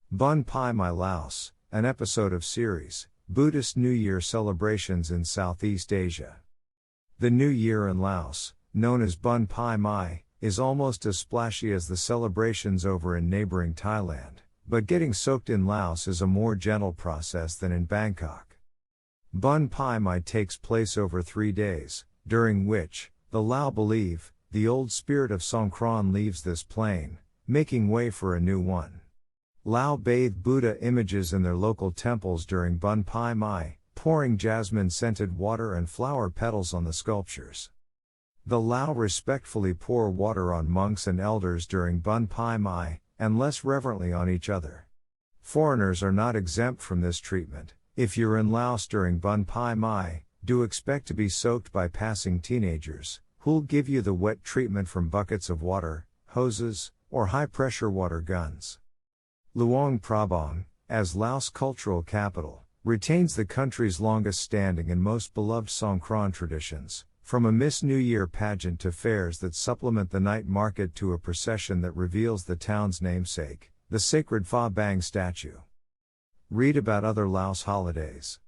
Bun Pi Mai Laos, an episode of series, Buddhist New Year celebrations in Southeast Asia. The New Year in Laos, known as Bun Pi Mai, is almost as splashy as the celebrations over in neighboring Thailand, but getting soaked in Laos is a more gentle process than in Bangkok. Bun Pi Mai takes place over 3 days, during which, the Lao believe, the old spirit of Songkran leaves this plane, making way for a new one. Lao bathe Buddha images in their local temples during Bun Pi Mai, pouring jasmine-scented water and flower petals on the sculptures. The Lao respectfully pour water on monks and elders during Bun Pi Mai, and less reverently on each other. Foreigners are not exempt from this treatment. If you're in Laos during Bun Pi Mai, do expect to be soaked by passing teenagers, who'll give you the wet treatment from buckets of water, hoses, or high-pressure water guns. Luang Prabang, as Laos' cultural capital, retains the country's longest-standing and most beloved Songkran traditions, from a Miss New Year pageant to fairs that supplement the night market to a procession that reveals the town's namesake, the sacred Pha Bang Statue. Read about other Laos holidays.